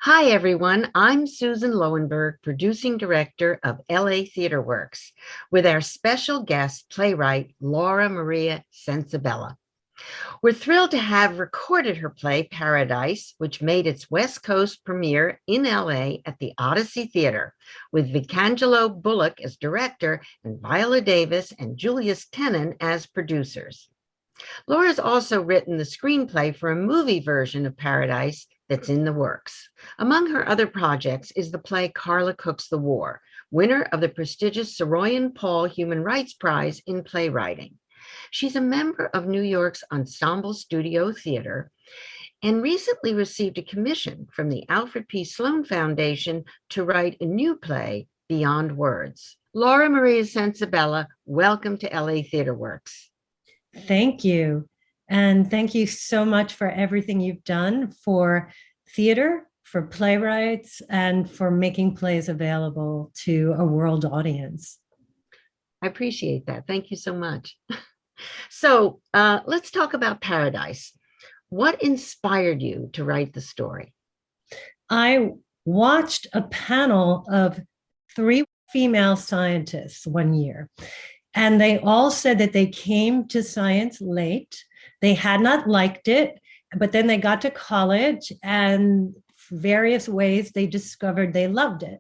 Hi, everyone. I'm Susan Lowenberg, producing director of LA Theater Works, with our special guest playwright, Laura Maria Censabella. We're thrilled to have recorded her play, Paradise, which made its West Coast premiere in LA at the Odyssey Theater, with Vicangelo Bullock as director and Viola Davis and Julius Tenen as producers. Laura's also written the screenplay for a movie version of Paradise that's in the works. Among her other projects is the play Carla Cooks the War, winner of the prestigious Saroyan Paul Human Rights Prize in Playwriting. She's a member of New York's Ensemble Studio Theater and recently received a commission from the Alfred P. Sloan Foundation to write a new play, Beyond Words. Laura Maria Censabella, welcome to LA Theater Works. Thank you. And thank you so much for everything you've done for theater, for playwrights, and for making plays available to a world audience. I appreciate that. Thank you so much. So let's talk about Paradise. What inspired you to write the story? I watched a panel of 3 female scientists one year, and they all said that they came to science late. They had not liked it, but then they got to college and various ways they discovered they loved it.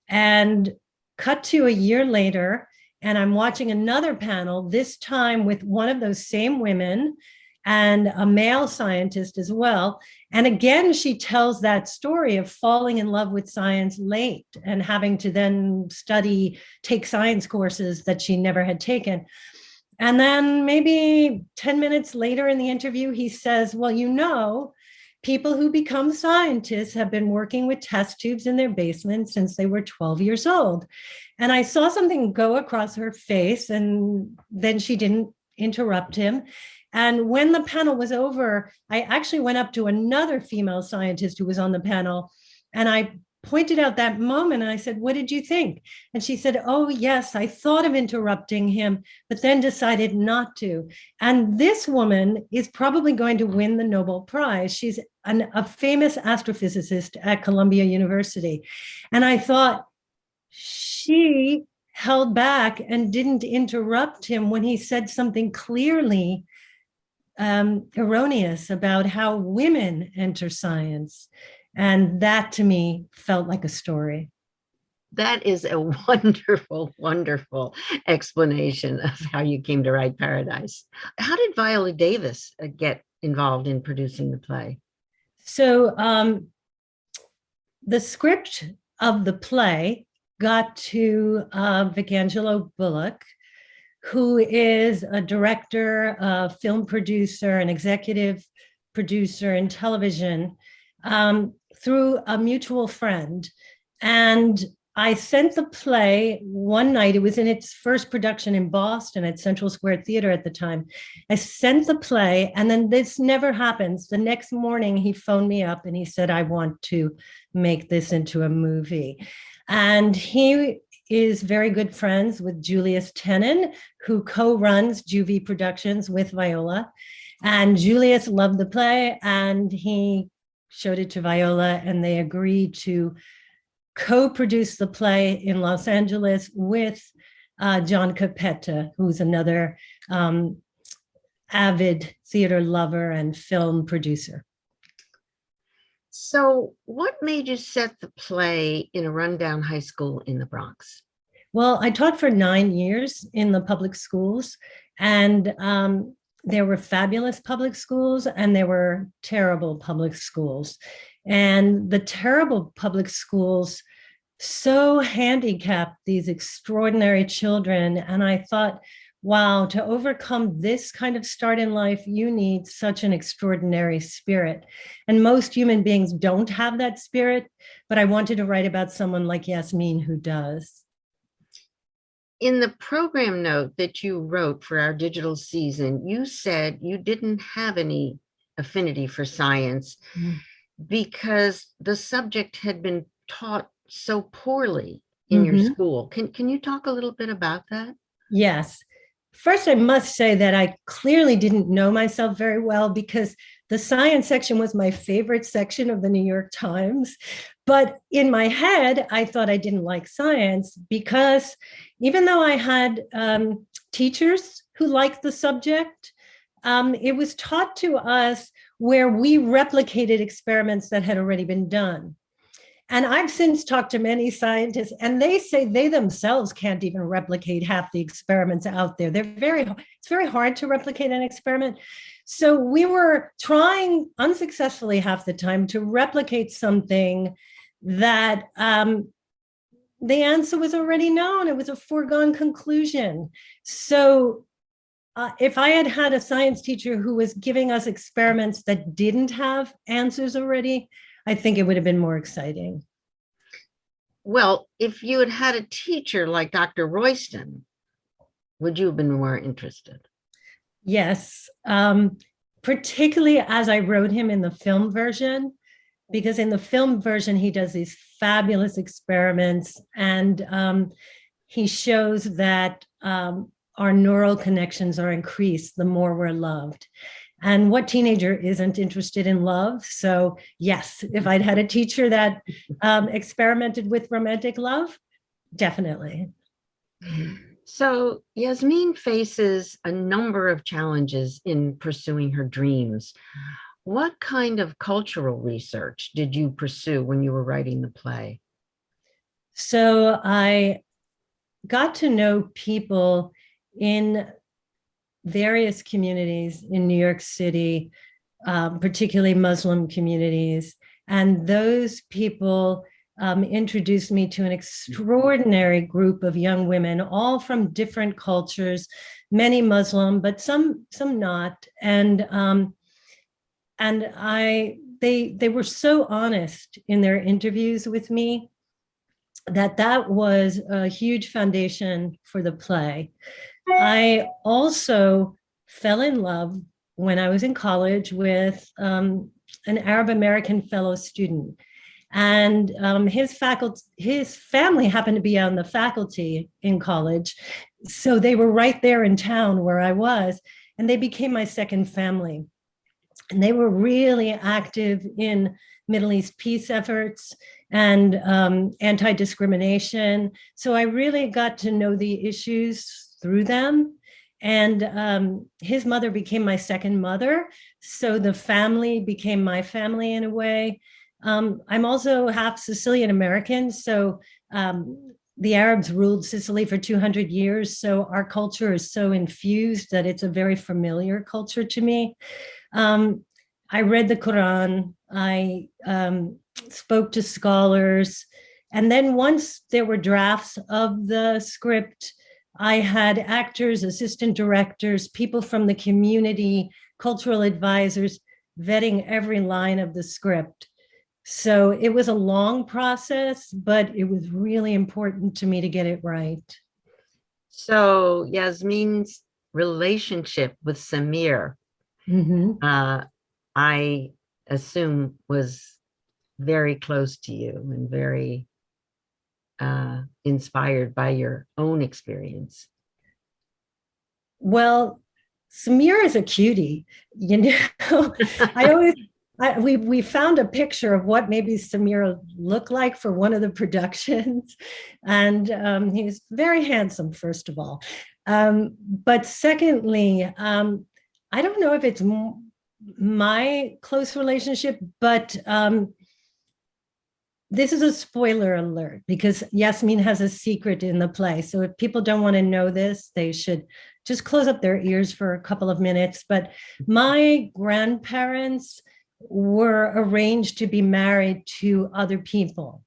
And cut to a year later, and I'm watching another panel, this time with one of those same women and a male scientist as well. And again, she tells that story of falling in love with science late and having to then take science courses that she never had taken. And then maybe 10 minutes later in the interview, he says, well, people who become scientists have been working with test tubes in their basement since they were 12 years old. And I saw something go across her face, and then she didn't interrupt him. And when the panel was over, I actually went up to another female scientist who was on the panel, and I pointed out that moment and I said, what did you think? And she said, oh, yes, I thought of interrupting him, but then decided not to. And this woman is probably going to win the Nobel Prize. She's a famous astrophysicist at Columbia University. And I thought, she held back and didn't interrupt him when he said something clearly erroneous about how women enter science. And that to me felt like a story. That is a wonderful, wonderful explanation of how you came to write Paradise. How did Viola Davis get involved in producing the play? So the script of the play got to Vicangelo Bullock, who is a director, a film producer, an executive producer in television, through a mutual friend. And I sent the play one night. It was in its first production in Boston at Central Square Theater at the time. I sent the play, and then this never happens. The next morning, he phoned me up and he said, I want to make this into a movie. And he is very good friends with Julius Tenen, who co-runs Juvie Productions with Viola. And Julius loved the play, and he showed it to Viola, and they agreed to co-produce the play in Los Angeles with John Capetta, who's another avid theater lover and film producer. So what made you set the play in a rundown high school in the Bronx? Well, I taught for 9 years in the public schools, and there were fabulous public schools and there were terrible public schools. And the terrible public schools so handicapped these extraordinary children. And I thought, wow, to overcome this kind of start in life, you need such an extraordinary spirit. And most human beings don't have that spirit, but I wanted to write about someone like Yasmin who does. In the program note that you wrote for our digital season, you said you didn't have any affinity for science because the subject had been taught so poorly in your school. Can you talk a little bit about that? Yes. First, I must say that I clearly didn't know myself very well because the science section was my favorite section of the New York Times. But in my head, I thought I didn't like science because even though I had teachers who liked the subject, it was taught to us where we replicated experiments that had already been done. And I've since talked to many scientists, and they say they themselves can't even replicate half the experiments out there. It's very hard to replicate an experiment. So we were trying unsuccessfully half the time to replicate something that the answer was already known. It was a foregone conclusion. So if I had had a science teacher who was giving us experiments that didn't have answers already, I think it would have been more exciting. Well, if you had had a teacher like Dr. Royston, would you have been more interested? Yes, particularly as I wrote him in the film version, because in the film version, he does these fabulous experiments and he shows that our neural connections are increased the more we're loved. And what teenager isn't interested in love? So yes, if I'd had a teacher that experimented with romantic love, definitely. So Yasmin faces a number of challenges in pursuing her dreams. What kind of cultural research did you pursue when you were writing the play? So I got to know people in various communities in New York City, particularly Muslim communities. And those people introduced me to an extraordinary group of young women, all from different cultures, many Muslim, but some not. And they were so honest in their interviews with me that was a huge foundation for the play. I also fell in love when I was in college with an Arab American fellow student. And his family happened to be on the faculty in college. So they were right there in town where I was, and they became my second family. And they were really active in Middle East peace efforts and anti-discrimination. So I really got to know the issues through them. And his mother became my second mother. So the family became my family in a way. I'm also half Sicilian American. So the Arabs ruled Sicily for 200 years. So our culture is so infused that it's a very familiar culture to me. I read the Quran. I spoke to scholars. And then once there were drafts of the script, I had actors, assistant directors, people from the community, cultural advisors, vetting every line of the script. So it was a long process, but it was really important to me to get it right. So Yasmin's relationship with Samir, I assume was very close to you and very inspired by your own experience. Well, Samir is a cutie, you know. We found a picture of what maybe Samir looked like for one of the productions, and he's very handsome, first of all. But secondly, I don't know if it's my close relationship, but this is a spoiler alert because Yasmin has a secret in the play. So if people don't want to know this, they should just close up their ears for a couple of minutes. But my grandparents were arranged to be married to other people.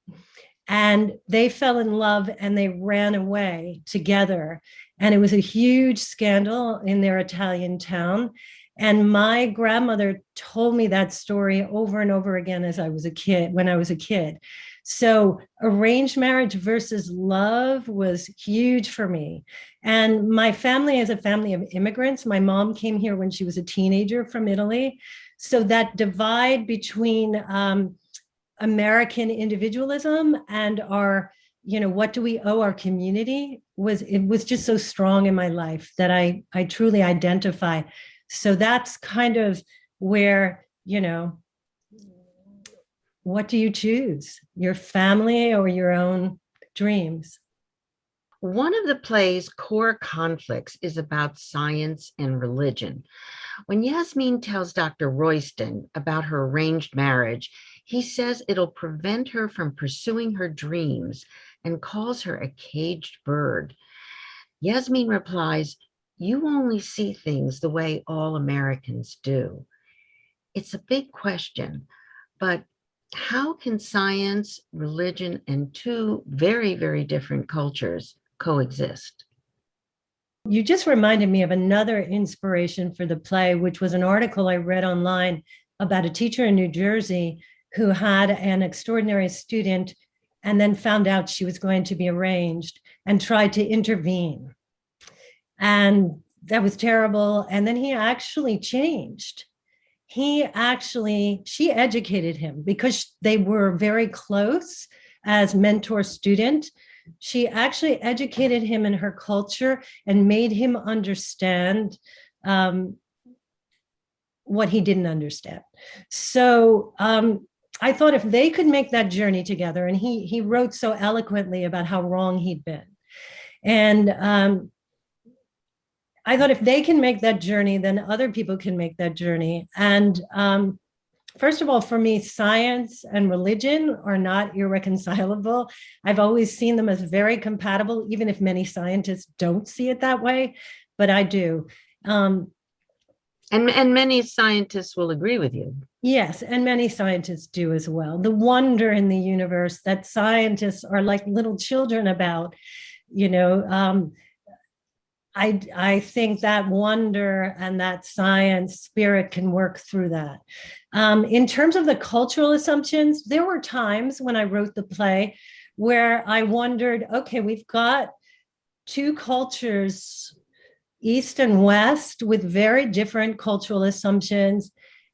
And they fell in love and they ran away together. And it was a huge scandal in their Italian town. And my grandmother told me that story over and over again as I was a kid, when I was a kid. So arranged marriage versus love was huge for me. And my family is a family of immigrants. My mom came here when she was a teenager from Italy. So that divide between American individualism and our, what do we owe our community was just so strong in my life that I truly identify. So that's kind of where, what do you choose? Your family or your own dreams? One of the play's core conflicts is about science and religion. When Yasmin tells Dr. Royston about her arranged marriage, he says it'll prevent her from pursuing her dreams and calls her a caged bird. Yasmin replies, "You only see things the way all Americans do." It's a big question, but how can science, religion, and two very, very different cultures coexist? You just reminded me of another inspiration for the play, which was an article I read online about a teacher in New Jersey who had an extraordinary student and then found out she was going to be arranged and tried to intervene. And that was terrible. And then he actually changed. She educated him because they were very close as mentor student. She actually educated him in her culture and made him understand what he didn't understand. So I thought if they could make that journey together, and he wrote so eloquently about how wrong he'd been. And I thought if they can make that journey, then other people can make that journey. And first of all, for me, science and religion are not irreconcilable. I've always seen them as very compatible, even if many scientists don't see it that way, but I do. And many scientists will agree with you. Yes, and many scientists do as well. The wonder in the universe that scientists are like little children about, I think that wonder and that science spirit can work through that. In terms of the cultural assumptions, there were times when I wrote the play where I wondered, okay, we've got two cultures, East and West, with very different cultural assumptions.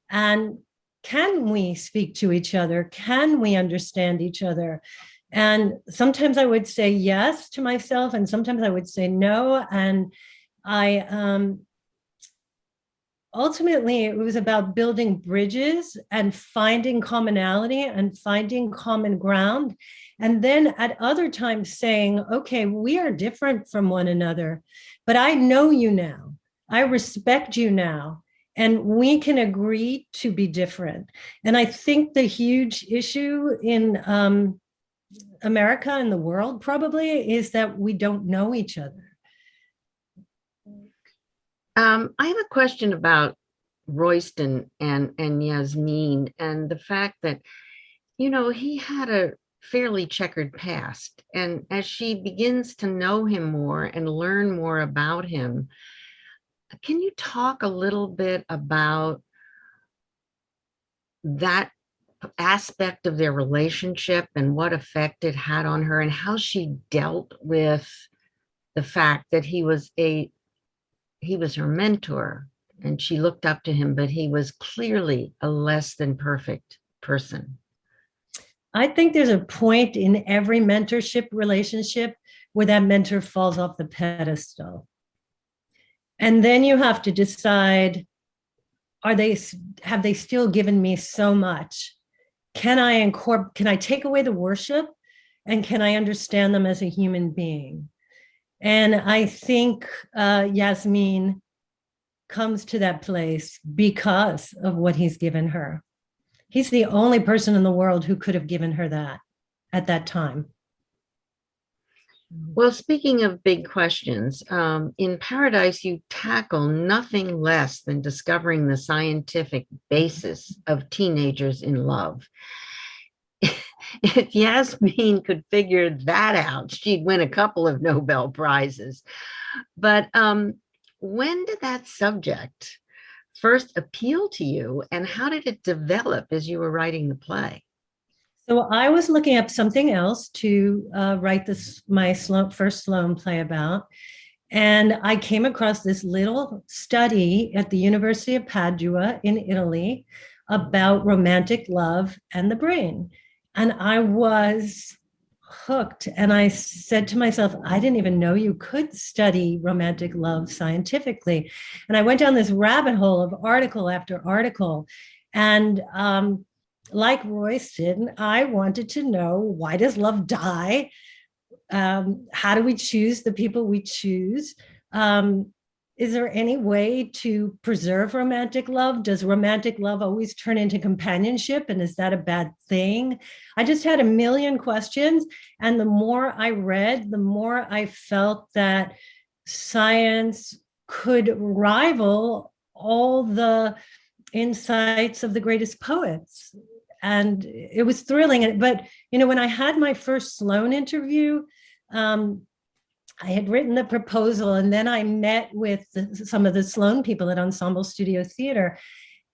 And can we speak to each other? Can we understand each other? And sometimes I would say yes to myself, and sometimes I would say no. And I ultimately, it was about building bridges and finding commonality and finding common ground. And then at other times saying, okay, we are different from one another, but I know you now. I respect you now. And we can agree to be different. And I think the huge issue in America and the world probably is that we don't know each other. I have a question about Royston and Yasmin and the fact that, he had a fairly checkered past. And as she begins to know him more and learn more about him, can you talk a little bit about that aspect of their relationship and what effect it had on her and how she dealt with the fact that he was her mentor and she looked up to him, but he was clearly a less than perfect person? I think there's a point in every mentorship relationship where that mentor falls off the pedestal. And then you have to decide, have they still given me so much? Can I take away the worship, and can I understand them as a human being? And I think Yasmin comes to that place because of what he's given her. He's the only person in the world who could have given her that at that time. Well, speaking of big questions, in Paradise, you tackle nothing less than discovering the scientific basis of teenagers in love. If Yasmin could figure that out, she'd win a couple of Nobel Prizes. But when did that subject first appeal to you, and how did it develop as you were writing the play? So I was looking up something else to write my first Sloan play about. And I came across this little study at the University of Padua in Italy about romantic love and the brain. And I was hooked. And I said to myself, I didn't even know you could study romantic love scientifically. And I went down this rabbit hole of article after article. And like Royston, I wanted to know, why does love die? How do we choose the people we choose? Is there any way to preserve romantic love? Does romantic love always turn into companionship? And is that a bad thing? I just had a million questions. And the more I read, the more I felt that science could rival all the insights of the greatest poets. And it was thrilling. But, when I had my first Sloan interview, I had written the proposal, and then I met with some of the Sloan people at Ensemble Studio Theater.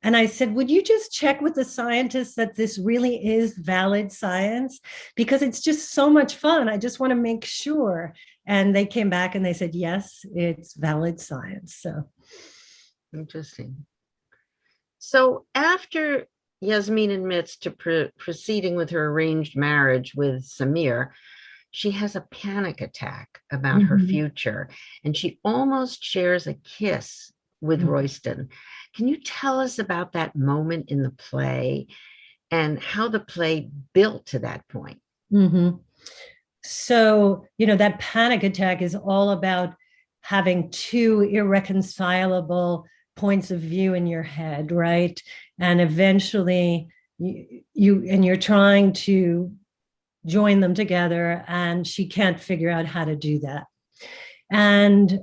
And I said, would you just check with the scientists that this really is valid science? Because it's just so much fun. I just want to make sure. And they came back and they said, yes, it's valid science. So interesting. So after Yasmin admits to proceeding with her arranged marriage with Samir, she has a panic attack about her future, and she almost shares a kiss with Royston. Can you tell us about that moment in the play and how the play built to that point? So, that panic attack is all about having two irreconcilable points of view in your head, right? And eventually you're trying to join them together, and she can't figure out how to do that. And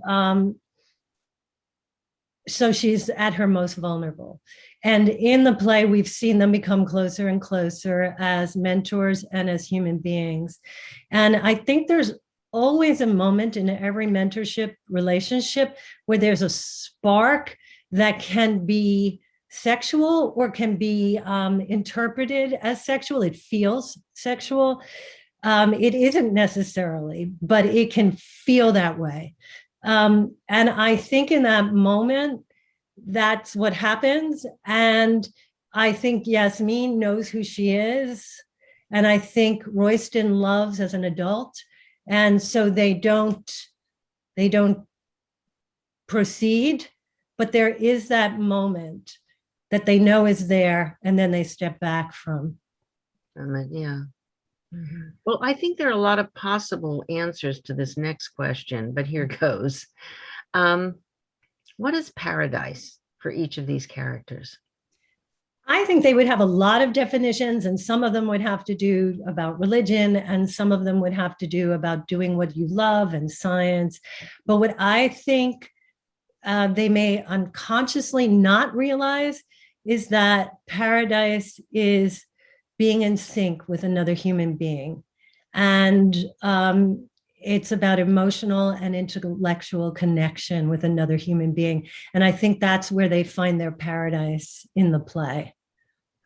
so she's at her most vulnerable. And in the play, we've seen them become closer and closer as mentors and as human beings. And I think there's always a moment in every mentorship relationship where there's a spark that can be sexual or can be interpreted as sexual. It feels sexual. It isn't necessarily, but it can feel that way. And I think in that moment, that's what happens. And I think Yasmin knows who she is. And I think Royston loves as an adult. And so they don't proceed, but there is that moment that they know is there, and then they step back from. Yeah. Well, I think there are a lot of possible answers to this next question, but here goes. What is paradise for each of these characters? I think they would have a lot of definitions, and some of them would have to do about religion, and some of them would have to do about doing what you love and science. But what I think they may unconsciously not realize is that paradise is being in sync with another human being. And it's about emotional and intellectual connection with another human being. And I think that's where they find their paradise in the play.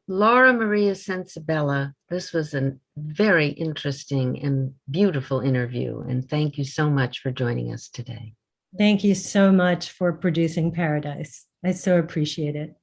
Laura Maria Censabella, this was a very interesting and beautiful interview. And thank you so much for joining us today. Thank you so much for producing Paradise. I so appreciate it.